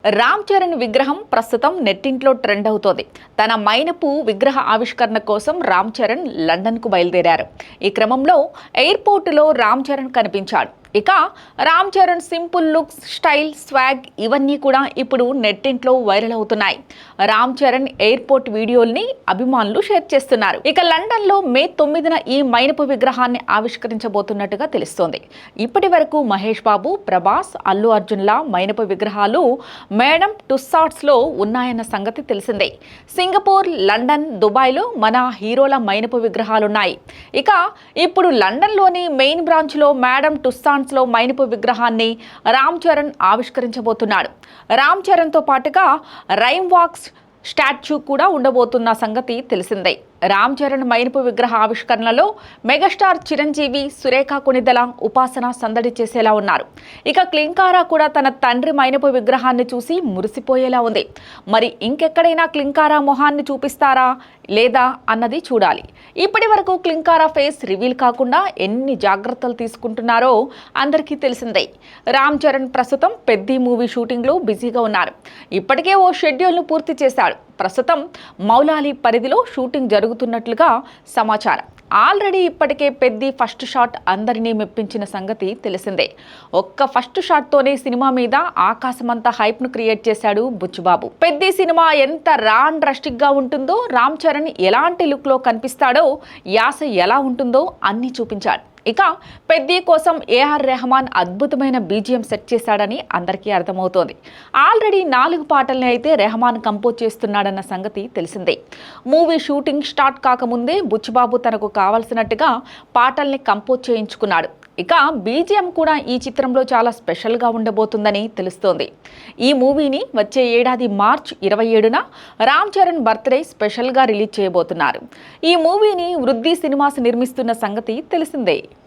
రామ్ చరణ్ విగ్రహం ప్రస్తుతం నెట్టింట్లో ట్రెండ్ అవుతోంది. తన మైనపు విగ్రహ ఆవిష్కరణ కోసం రామ్ చరణ్ లండన్కు బయలుదేరారు. ఈ క్రమంలో ఎయిర్పోర్టులో రామ్ చరణ్ కనిపించాడు. ఇక Ram Charan simple looks, style, swag ఇవన్నీ కూడా ఇప్పుడు నెట్టింట్లో వైరల్ అవుతున్నాయి. రామ్ చరణ్ ఎయిర్పోర్ట్ వీడియోల్ని అభిమానులు షేర్ చేస్తున్నారు. ఇక లండన్లో మే 9న ఈ మైనపు విగ్రహాన్ని ఆవిష్కరించబోతున్నట్టుగా తెలుస్తోంది. ఇప్పటి వరకు మహేష్ బాబు, ప్రభాస్, అల్లు అర్జున్ల మైనపు విగ్రహాలు మేడమ్ టుస్సాడ్స్లో ఉన్నాయన్న సంగతి తెలిసిందే. సింగపూర్, లండన్, దుబాయ్లో మన హీరోల మైనపు విగ్రహాలున్నాయి. ఇక ఇప్పుడు లండన్లోని మెయిన్ బ్రాంచ్లో మేడమ్ టుస్సాడ్స్ లో మైనపు విగ్రహాన్ని రామ్ చరణ్ ఆవిష్కరించబోతున్నాడు. రామ్ చరణ్తో పాటుగా రైమ్ వాక్స్ స్టాచ్యూ కూడా ఉండబోతున్న సంగతి తెలిసిందే. రామ్ చరణ్ మైనపు విగ్రహ ఆవిష్కరణలో మెగాస్టార్ చిరంజీవి, సురేఖ కొణిదెల, ఉపాసన సందడి చేసేలా ఉన్నారు. ఇక క్లింకారా కూడా తన తండ్రి మైనపు విగ్రహాన్ని చూసి మురిసిపోయేలా ఉంది. మరి ఇంకెక్కడైనా క్లింకారా మొహాన్ని చూపిస్తారా లేదా అన్నది చూడాలి. ఇప్పటి వరకు క్లింకారా ఫేస్ రివీల్ కాకుండా ఎన్ని జాగ్రత్తలు తీసుకుంటున్నారో అందరికీ తెలిసిందే. రామ్ చరణ్ ప్రస్తుతం పెద్ది మూవీ షూటింగ్లో బిజీగా ఉన్నారు. ఇప్పటికే ఓ షెడ్యూల్ను పూర్తి చేశాడు. ప్రస్తుతం మౌలాలి పరిధిలో షూటింగ్ జరుగుతున్నట్లుగా సమాచారం. ఆల్రెడీ ఇప్పటికే పెద్ది ఫస్ట్ షాట్ అందరినీ మెప్పించిన సంగతి తెలిసిందే. ఒక్క ఫస్ట్ షాట్తోనే సినిమా మీద ఆకాశమంతా హైప్ను క్రియేట్ చేశాడు బుచ్చిబాబు. పెద్ది సినిమా ఎంత రా అండ్ రస్టిక్గా ఉంటుందో, రామ్ చరణ్ ఎలాంటి లుక్లో కనిపిస్తాడో, యాస ఎలా ఉంటుందో అన్నీ చూపించాడు. ఇక పెద్ది కోసం ఏఆర్ రెహమాన్ అద్భుతమైన బీజిఎం సెట్ చేశాడని అందరికీ అర్థమవుతోంది. ఆల్రెడీ 4 పాటల్ని అయితే రెహమాన్ కంపోజ్ చేస్తున్నాడన్న సంగతి తెలిసిందే. మూవీ షూటింగ్ స్టార్ట్ కాకముందే బుచ్చిబాబు తనకు కావాల్సినట్టుగా పాటల్ని కంపోజ్ చేయించుకున్నాడు. ఇక బీజిఎం కూడా ఈ చిత్రంలో చాలా స్పెషల్గా ఉండబోతుందని తెలుస్తోంది. ఈ మూవీని వచ్చే ఏడాది మార్చ్ 27న రామ్ చరణ్ బర్త్డే స్పెషల్గా రిలీజ్ చేయబోతున్నారు. ఈ మూవీని వృద్ధి సినిమాస్ నిర్మిస్తున్న సంగతి తెలిసిందే.